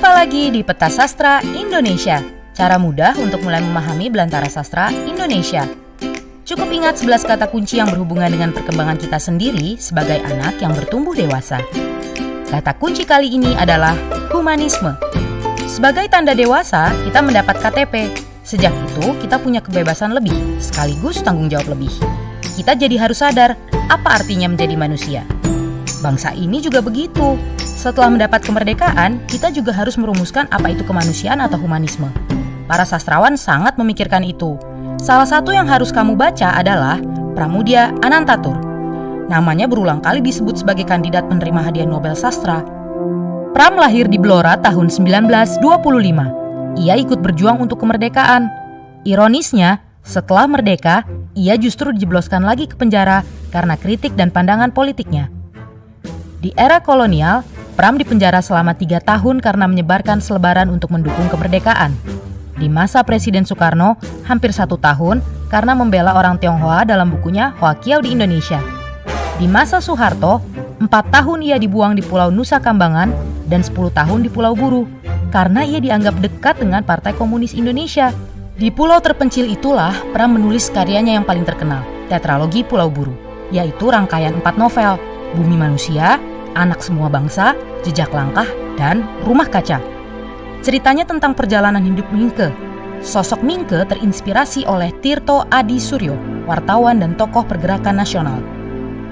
Jumpa lagi di Peta Sastra Indonesia. Cara mudah untuk mulai memahami belantara sastra Indonesia. Cukup ingat 11 kata kunci yang berhubungan dengan perkembangan kita sendiri sebagai anak yang bertumbuh dewasa. Kata kunci kali ini adalah humanisme. Sebagai tanda dewasa, kita mendapat KTP. Sejak itu, kita punya kebebasan lebih, sekaligus tanggung jawab lebih. Kita jadi harus sadar apa artinya menjadi manusia. Bangsa ini juga begitu. Setelah mendapat kemerdekaan, kita juga harus merumuskan apa itu kemanusiaan atau humanisme. Para sastrawan sangat memikirkan itu. Salah satu yang harus kamu baca adalah Pramoedya Anantatur. Namanya berulang kali disebut sebagai kandidat penerima hadiah Nobel Sastra. Pram lahir di Blora tahun 1925. Ia ikut berjuang untuk kemerdekaan. Ironisnya, setelah merdeka, ia justru dijebloskan lagi ke penjara karena kritik dan pandangan politiknya. Di era kolonial, Pram dipenjara selama 3 tahun karena menyebarkan selebaran untuk mendukung kemerdekaan. Di masa Presiden Soekarno, hampir 1 tahun karena membela orang Tionghoa dalam bukunya Hoa Kiau di Indonesia. Di masa Soeharto, 4 tahun ia dibuang di Pulau Nusa Kambangan dan 10 tahun di Pulau Buru karena ia dianggap dekat dengan Partai Komunis Indonesia. Di pulau terpencil itulah Pram menulis karyanya yang paling terkenal, Tetralogi Pulau Buru, yaitu rangkaian 4 novel, Bumi Manusia, Anak Semua Bangsa, Jejak Langkah, dan Rumah Kaca. Ceritanya tentang perjalanan hidup Mingke. Sosok Mingke terinspirasi oleh Tirto Adi Suryo, wartawan dan tokoh pergerakan nasional.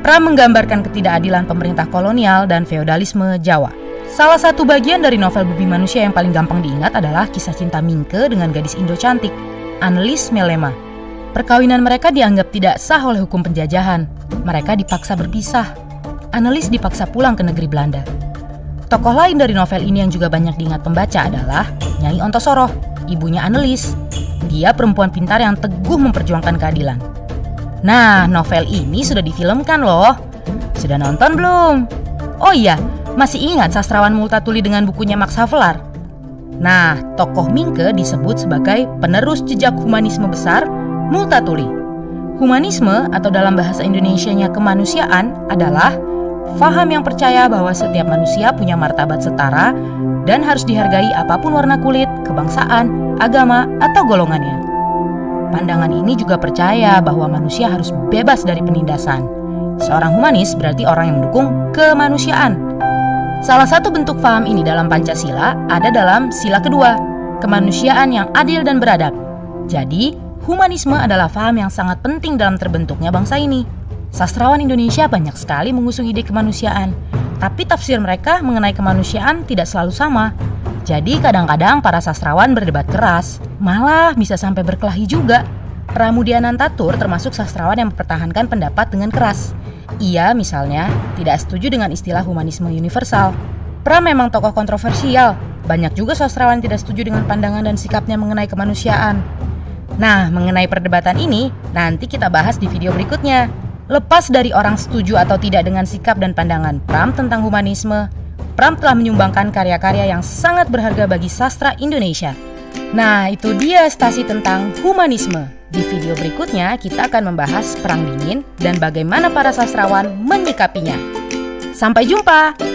Pram menggambarkan ketidakadilan pemerintah kolonial dan feodalisme Jawa. Salah satu bagian dari novel Bumi Manusia yang paling gampang diingat adalah kisah cinta Mingke dengan gadis Indo cantik, Annelies Melema. Perkawinan mereka dianggap tidak sah oleh hukum penjajahan. Mereka dipaksa berpisah. Annelies dipaksa pulang ke negeri Belanda. Tokoh lain dari novel ini yang juga banyak diingat pembaca adalah Nyai Ontosoroh, ibunya Annelies. Dia perempuan pintar yang teguh memperjuangkan keadilan. Nah, novel ini sudah difilmkan loh. Sudah nonton belum? Oh iya, masih ingat sastrawan Multatuli dengan bukunya Max Havelaar? Nah, tokoh Mingke disebut sebagai penerus jejak humanisme besar Multatuli. Humanisme atau dalam bahasa Indonesianya kemanusiaan adalah faham yang percaya bahwa setiap manusia punya martabat setara dan harus dihargai apapun warna kulit, kebangsaan, agama, atau golongannya. Pandangan ini juga percaya bahwa manusia harus bebas dari penindasan. Seorang humanis berarti orang yang mendukung kemanusiaan. Salah satu bentuk faham ini dalam Pancasila ada dalam sila kedua, kemanusiaan yang adil dan beradab. Jadi, humanisme adalah faham yang sangat penting dalam terbentuknya bangsa ini. Sastrawan Indonesia banyak sekali mengusung ide kemanusiaan, tapi tafsir mereka mengenai kemanusiaan tidak selalu sama. Jadi kadang-kadang para sastrawan berdebat keras, malah bisa sampai berkelahi juga. Pramoedya Anantatur termasuk sastrawan yang mempertahankan pendapat dengan keras. Ia misalnya tidak setuju dengan istilah humanisme universal. Pram memang tokoh kontroversial, banyak juga sastrawan tidak setuju dengan pandangan dan sikapnya mengenai kemanusiaan. Nah, mengenai perdebatan ini, nanti kita bahas di video berikutnya. Lepas dari orang setuju atau tidak dengan sikap dan pandangan Pram tentang humanisme, Pram telah menyumbangkan karya-karya yang sangat berharga bagi sastra Indonesia. Nah, itu dia stasi tentang humanisme. Di video berikutnya, kita akan membahas Perang Dingin dan bagaimana para sastrawan menyikapinya. Sampai jumpa!